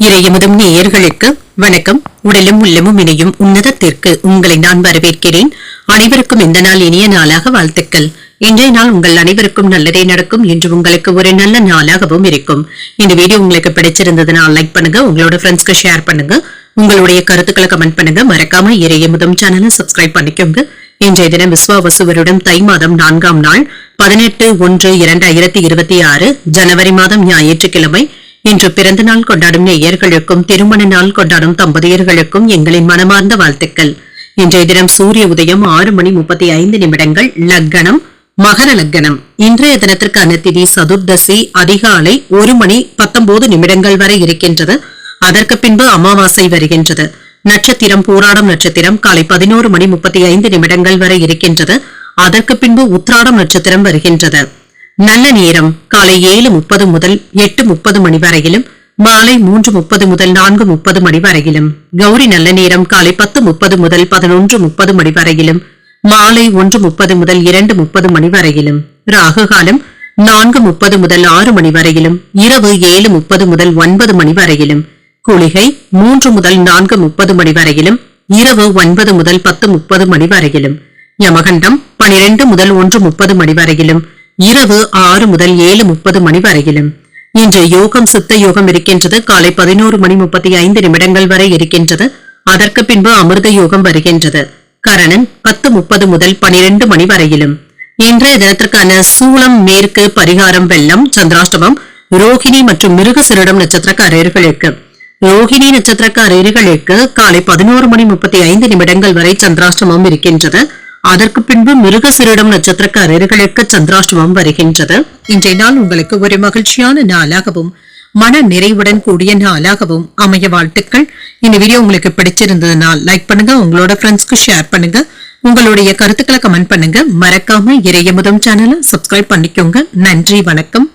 இறையமுதும் நேயர்களுக்கு வணக்கம். உடலும் உள்ளமும் இணையும் உன்னதத்திற்கு உங்களை நான் வரவேற்கிறேன். அனைவருக்கும் இந்த நாள் இனிய நாளாக வாழ்த்துக்கள். இன்றைய நாள் உங்கள் அனைவருக்கும் நல்லதே நடக்கும் என்று உங்களுக்கு ஒரு நல்ல நாளாகவும் இருக்கும். இந்த வீடியோ உங்களுக்கு பிடிச்சிருந்ததுனால் லைக் பண்ணுங்க, உங்களோட ஃப்ரெண்ட்ஸ்க்கு ஷேர் பண்ணுங்க, உங்களுடைய கருத்துக்களை கமெண்ட் பண்ணுங்க. மறக்காம இறையமுதும் சேனலை சப்ஸ்கிரைப் பண்ணிக்கோங்க. இன்றைய தினம் விஸ்வாவசு வருடம் தை மாதம் 4ஆம் நாள் 18/1/2026 ஜனவரி மாதம் ஞாயிற்றுக்கிழமை. இன்று பிறந்த நாள் கொண்டாடும் நேயர்களுக்கும் திருமண நாள் கொண்டாடும் தம்பதியர்களுக்கும் எங்களின் மனமார்ந்த வாழ்த்துக்கள். இன்றைய தினம் சூரிய உதயம் 6:35 லக்கணம் மகர லக்கணம். இன்றைய தினத்திற்கான திதி சதுர்தசி அதிகாலை 1:19 வரை இருக்கின்றது. அதற்கு பின்பு அமாவாசை வருகின்றது. நட்சத்திரம் பூராடம் நட்சத்திரம் காலை 11:35 வரை இருக்கின்றது. அதற்கு பின்பு உத்திராடம் நட்சத்திரம் வருகின்றது. நல்ல நேரம் காலை 7:30 முதல் 8:30 மணி வரையிலும், மாலை 3:30 முதல் 4:30 மணி வரையிலும். கௌரி நல்ல நேரம் காலை 10:30 முதல் 11:30 மணி வரையிலும், மாலை 1:30 முதல் 2:30 மணி வரையிலும். ராகு காலம் 4:30 முதல் 6 மணி வரையிலும், இரவு 7:30 முதல் 9 மணி வரையிலும். குளிகை 3 முதல் 4:30 மணி வரையிலும், இரவு 9 முதல் 10:30 மணி வரையிலும். யமகண்டம் 12 முதல் 1:30 மணி வரையிலும், இரவு 6 முதல் 7:30 மணி வரையிலும். இன்று யோகம் சித்த யோகம் இருக்கின்றது. காலை 11:35 வரை இருக்கின்றது. அதற்கு பின்பு அமிர்த யோகம் வருகின்றது. கரணன் 10:30 முதல் 12 மணி வரையிலும். இன்றைய தினத்திற்கான சூலம் மேற்கு பரிகாரம் வெள்ளம். சந்திராஷ்டமம் ரோஹிணி மற்றும் மிருகசிரிடம் நட்சத்திரக்காரர்களுக்கு. ரோஹிணி நட்சத்திரக்காரர்களுக்கு காலை 11:35 வரை சந்திராஷ்டமம் இருக்கின்றது. அதற்கு பின்பு மிருகசிரிடம் நட்சத்திரக்காரர்களுக்கு சந்திராஷ்டமம் வருகின்றது. இன்றைய நாள் உங்களுக்கு ஒரு மகிழ்ச்சியான நாளாகவும் மன நிறைவுடன் கூடிய நாளாகவும் அமைய வாழ்த்துக்கள். இந்த வீடியோ உங்களுக்கு பிடிச்சிருந்ததுனால் லைக் பண்ணுங்க, உங்களோட ஃப்ரெண்ட்ஸ்க்கு ஷேர் பண்ணுங்க, உங்களுடைய கருத்துக்களை கமெண்ட் பண்ணுங்க. மறக்காம இறையமுதம் சேனலை சப்ஸ்கிரைப் பண்ணிக்கோங்க. நன்றி, வணக்கம்.